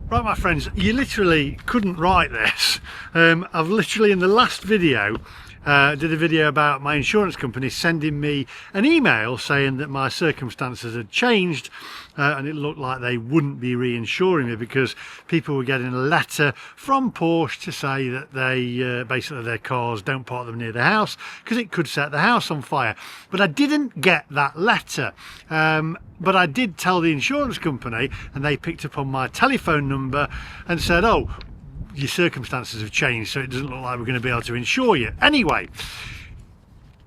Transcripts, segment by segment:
Right, my friends, you literally couldn't write this. I've literally, in the last video, did a video about my insurance company sending me an email saying that my circumstances had changed and it looked like they wouldn't be reinsuring me because people were getting a letter from Porsche to say that they basically their cars don't park them near the house because it could set the house on fire. But I didn't get that letter. But I did tell the insurance company, and they picked up on my telephone number and said, oh, your circumstances have changed, so it doesn't look like we're going to be able to insure you. Anyway,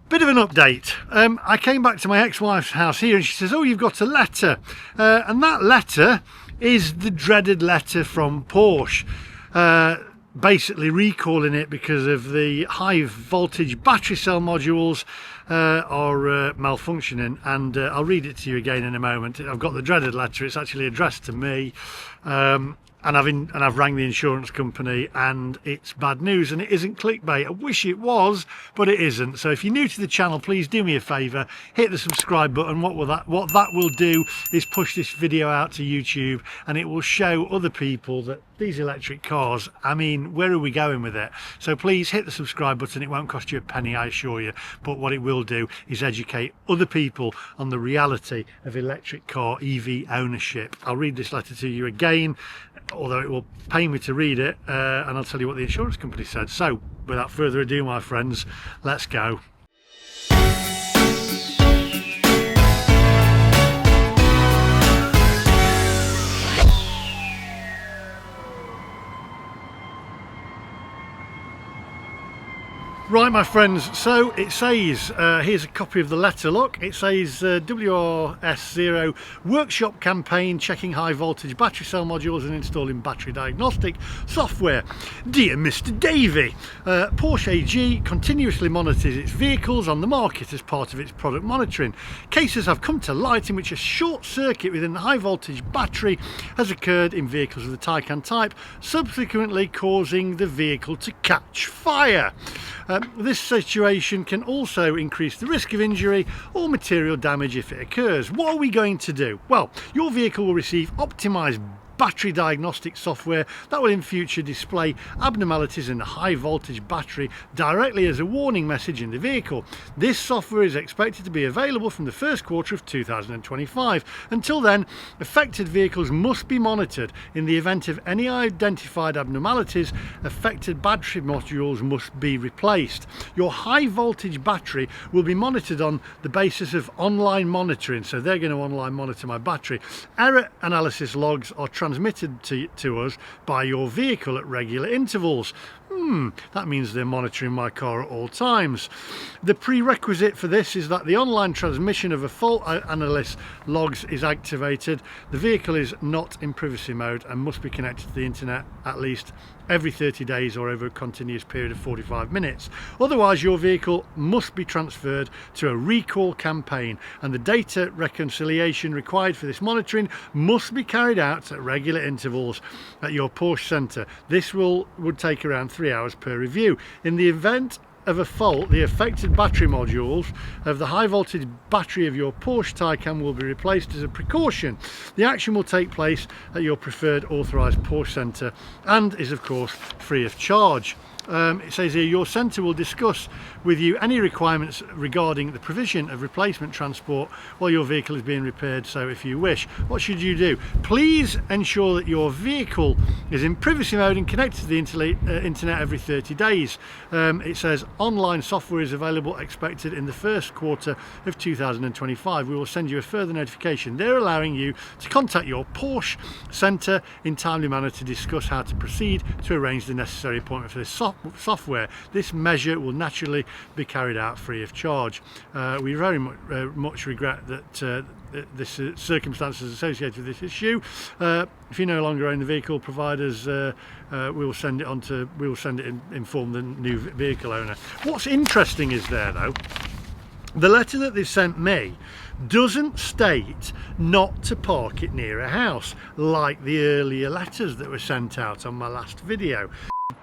bit of an update. I came back to my ex-wife's house here and she says, oh, you've got a letter. And that letter is the dreaded letter from Porsche. Basically recalling it because of the high voltage battery cell modules are malfunctioning, and I'll read it to you again in a moment. I've got the dreaded letter. It's actually addressed to me, and I've rang the insurance company, and it's bad news, and it isn't clickbait. I wish it was, but it isn't. So if you're new to the channel, please do me a favor, hit the subscribe button. What that will do is push this video out to YouTube, and it will show other people that these electric cars, I mean, where are we going with it? So please hit the subscribe button. It won't cost you a penny, I assure you, but what it will do is educate other people on the reality of electric car EV ownership. I'll read this letter to you again, although it will pain me to read it, and I'll tell you what the insurance company said. So without further ado, my friends, let's go. Right, my friends, so it says, here's a copy of the letter, look, it says WRS0 workshop campaign checking high voltage battery cell modules and installing battery diagnostic software. Dear Mr. Davey, Porsche AG continuously monitors its vehicles on the market as part of its product monitoring. Cases have come to light in which a short circuit within the high voltage battery has occurred in vehicles of the Taycan type, subsequently causing the vehicle to catch fire. This situation can also increase the risk of injury or material damage if it occurs. What are we going to do? Well, your vehicle will receive optimized battery diagnostic software that will in future display abnormalities in the high voltage battery directly as a warning message in the vehicle. This software is expected to be available from the first quarter of 2025. Until then, affected vehicles must be monitored. In the event of any identified abnormalities, affected battery modules must be replaced. Your high voltage battery will be monitored on the basis of online monitoring, so they're going to online monitor my battery. Error analysis logs are transmitted to us by your vehicle at regular intervals. That means they're monitoring my car at all times. The prerequisite for this is that the online transmission of a fault analysis logs is activated. The vehicle is not in privacy mode and must be connected to the internet at least every 30 days or over a continuous period of 45 minutes. Otherwise, your vehicle must be transferred to a recall campaign, and the data reconciliation required for this monitoring must be carried out at regular intervals at your Porsche centre. This would take around 3 hours per review. In the event of a fault, the affected battery modules of the high voltage battery of your Porsche Taycan will be replaced as a precaution. The action will take place at your preferred authorised Porsche centre and is of course free of charge. It says here, your centre will discuss with you any requirements regarding the provision of replacement transport while your vehicle is being repaired. So if you wish, what should you do? Please ensure that your vehicle is in privacy mode and connected to the internet every 30 days. It says online software is available, expected in the first quarter of 2025. We will send you a further notification. They're allowing you to contact your Porsche centre in timely manner to discuss how to proceed to arrange the necessary appointment for this software. This measure will naturally be carried out free of charge. We very much regret that this circumstances associated with this issue. If you no longer own the vehicle, providers we will send it inform the new vehicle owner. What's interesting is there though, the letter that they've sent me doesn't state not to park it near a house like the earlier letters that were sent out on my last video.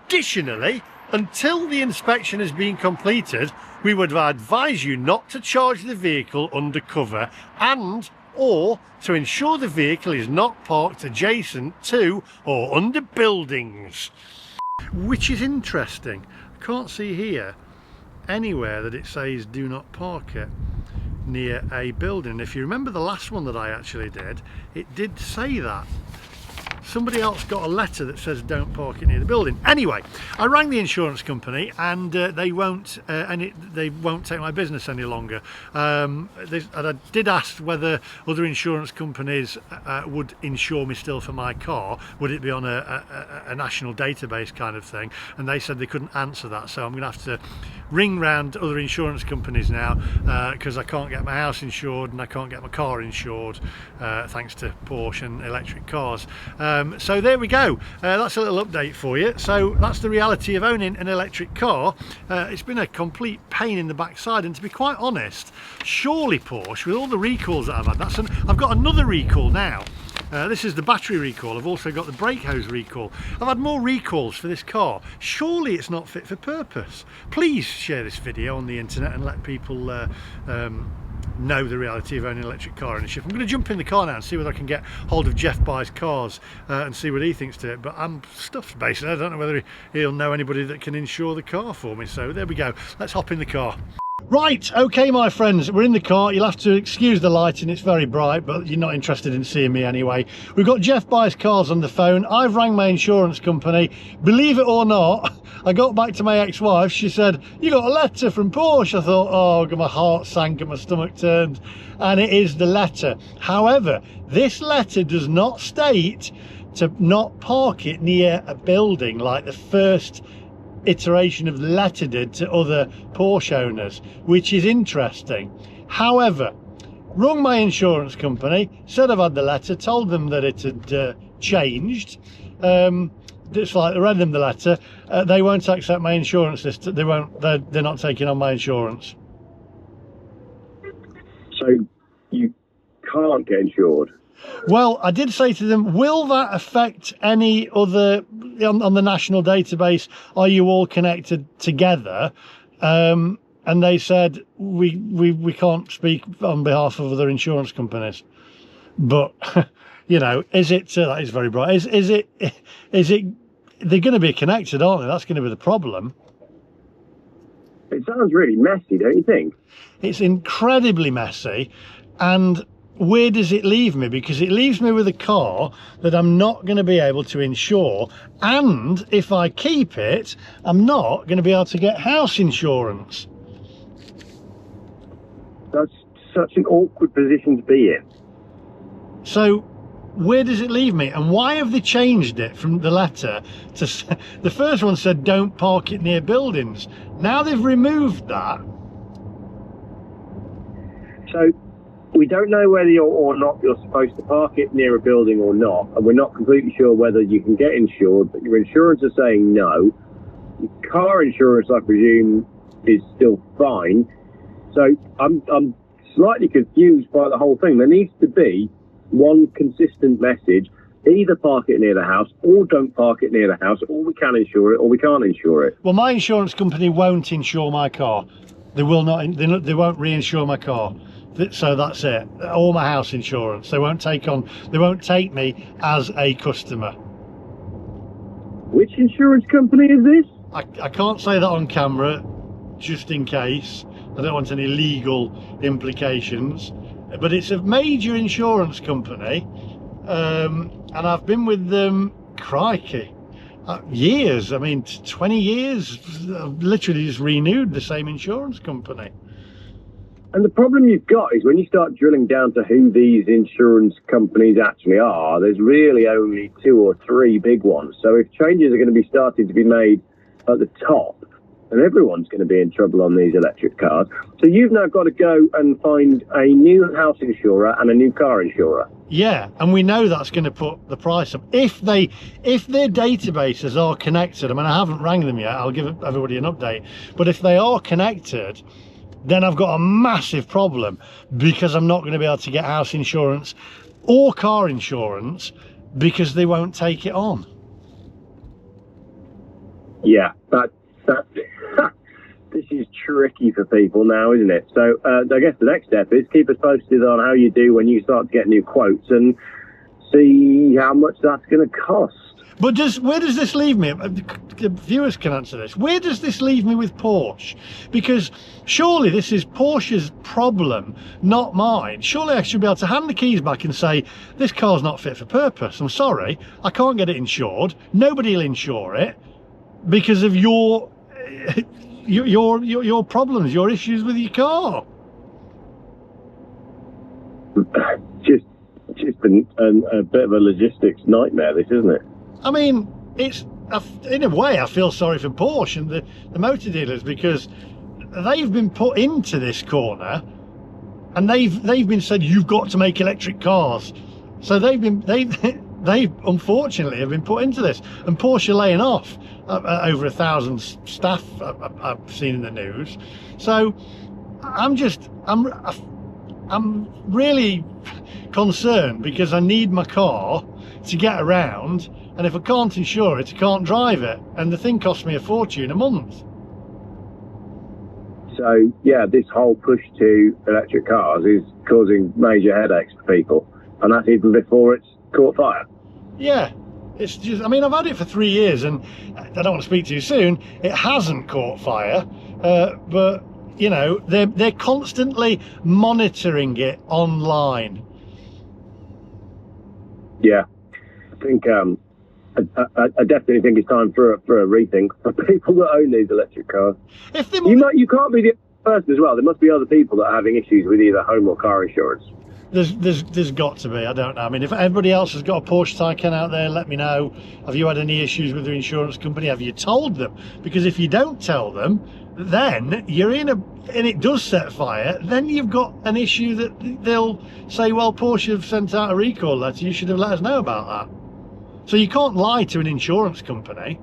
Additionally, until the inspection has been completed, we would advise you not to charge the vehicle undercover and or to ensure the vehicle is not parked adjacent to or under buildings. Which is interesting. I can't see here anywhere that it says do not park it near a building. If you remember the last one that I actually did, it did say that. Somebody else got a letter that says don't park it near the building. Anyway, I rang the insurance company and they won't take my business any longer. And I did ask whether other insurance companies would insure me still for my car. Would it be on a national database kind of thing? And they said they couldn't answer that, so I'm going to have to ring round other insurance companies now because I can't get my house insured and I can't get my car insured thanks to Porsche and electric cars. So there we go, that's a little update for you. So that's the reality of owning an electric car. It's been a complete pain in the backside, and to be quite honest, surely Porsche, with all the recalls that I've had, I've got another recall now. This is the battery recall. I've also got the brake hose recall. I've had more recalls for this car. Surely it's not fit for purpose. Please share this video on the internet and let people know the reality of owning an electric car ownership. I'm going to jump in the car now and see whether I can get hold of Jeff Buys Cars and see what he thinks to it. But I'm stuffed basically. I don't know whether he'll know anybody that can insure the car for me. So there we go. Let's hop in the car. Right, okay my friends, we're in the car. You'll have to excuse the lighting, it's very bright, but you're not interested in seeing me anyway. We've got Jeff Buys Cars on the phone. I've rang my insurance company. Believe it or not, I got back to my ex-wife. She said, you got a letter from Porsche. I thought, oh, my heart sank and my stomach turned. And it is the letter. However, this letter does not state to not park it near a building like the first iteration of the letter did to other Porsche owners, which is interesting. However, rung my insurance company, said I've had the letter, told them that it had changed. It's like I read them the letter. They won't accept my insurance list. They're not taking on my insurance. So you can't get insured? Well, I did say to them, will that affect any other on the national database? Are you all connected together? And they said we can't speak on behalf of other insurance companies. But you know, is it that is very bright? Is it they're going to be connected, aren't they? That's going to be the problem. It sounds really messy, don't you think? It's incredibly messy. And where does it leave me? Because it leaves me with a car that I'm not going to be able to insure, and if I keep it, I'm not going to be able to get house insurance. That's such an awkward position to be in. So where does it leave me, and why have they changed it from the letter to the first one said don't park it near buildings? Now they've removed that. So we don't know whether or not you're supposed to park it near a building or not, and we're not completely sure whether you can get insured, but your insurance are saying no. Your car insurance, I presume, is still fine. So I'm slightly confused by the whole thing. There needs to be one consistent message: either park it near the house, or don't park it near the house, or we can insure it, or we can't insure it. Well, my insurance company won't insure my car. They will not. They won't reinsure my car. So that's it. All my house insurance. They won't take me as a customer. Which insurance company is this? I can't say that on camera, just in case. I don't want any legal implications. But it's a major insurance company, and I've been with them, crikey, years. I mean, 20 years. I've literally just renewed the same insurance company. And the problem you've got is when you start drilling down to who these insurance companies actually are, there's really only 2 or 3 big ones. So if changes are going to be starting to be made at the top, then everyone's going to be in trouble on these electric cars. So you've now got to go and find a new house insurer and a new car insurer. Yeah, and we know that's going to put the price up. If their databases are connected, I mean, I haven't rang them yet, I'll give everybody an update, but if they are connected, then I've got a massive problem, because I'm not going to be able to get house insurance or car insurance because they won't take it this is tricky for people now, isn't it? So I guess the next step is keep us posted on how you do when you start to get new quotes and see how much that's going to cost. But where does this leave me? Viewers can answer this. Where does this leave me with Porsche? Because surely this is Porsche's problem, not mine. Surely I should be able to hand the keys back and say, this car's not fit for purpose. I'm sorry, I can't get it insured. Nobody will insure it because of your problems, your issues with your car. Just a bit of a logistics nightmare, this, isn't it? I mean, in a way I feel sorry for Porsche and the motor dealers, because they've been put into this corner and they've been said, you've got to make electric cars. So they unfortunately have been put into this, and Porsche are laying off over 1,000 staff I've seen in the news. So I'm really concerned, because I need my car to get around, and if I can't insure it, I can't drive it, and the thing costs me a fortune a month. So yeah, this whole push to electric cars is causing major headaches for people, and that's even before it's caught fire. Yeah, it's just, I mean, I've had it for 3 years, and I don't want to speak too soon, it hasn't caught fire, but you know, they're constantly monitoring it online. Yeah, I think I definitely think it's time for a rethink for people that own these electric cars. You can't be the person as well. There must be other people that are having issues with either home or car insurance. There's got to be. I don't know. I mean, if anybody else has got a Porsche Taycan out there, let me know. Have you had any issues with the insurance company? Have you told them? Because if you don't tell them, then you're in and it does set fire, then you've got an issue that they'll say, well, Porsche have sent out a recall letter, you should have let us know about that. So you can't lie to an insurance company.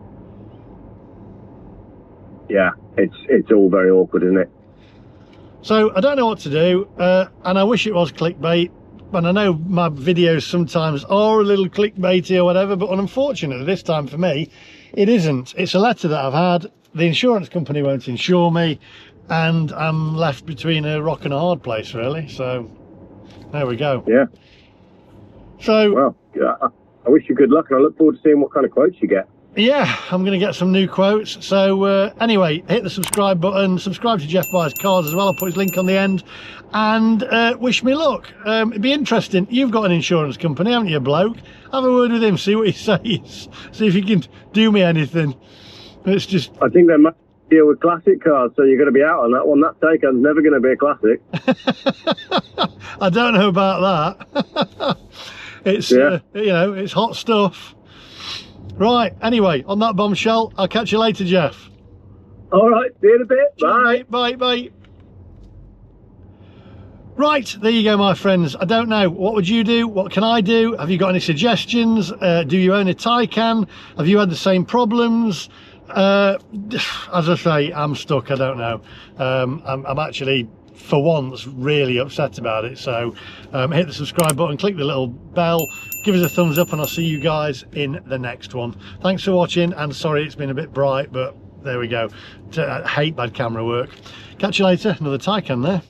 Yeah, it's all very awkward, isn't it? So I don't know what to do, and I wish it was clickbait, and I know my videos sometimes are a little clickbaity or whatever, but unfortunately this time for me it isn't. It's a letter that I've had, the insurance company won't insure me, and I'm left between a rock and a hard place, really. So there we go. Yeah. So well, yeah, I wish you good luck, and I look forward to seeing what kind of quotes you get. Yeah, I'm going to get some new quotes. So anyway, hit the subscribe button, subscribe to Jeff Buys Cars as well. I'll put his link on the end, and wish me luck. It'd be interesting. You've got an insurance company, haven't you, bloke? Have a word with him, see what he says, see if he can do me anything. It's just, I think they might deal with classic cars, so you're going to be out on that one. That Taycan's never going to be a classic. I don't know about that. It's yeah. You know, it's hot stuff. Right, anyway, on that bombshell, I'll catch you later, Jeff. All right, see you in a bit. Bye. Bye. Right, there you go, my friends. I don't know, what would you do? What can I do? Have you got any suggestions? Do you own a Taycan? Have you had the same problems? As I say, I'm stuck. I don't know. I'm actually, for once, really upset about it. So hit the subscribe button, click the little bell, give us a thumbs up, and I'll see you guys in the next one. Thanks for watching, and sorry it's been a bit bright, but there we go. I hate bad camera work. Catch you later. Another Taycan there.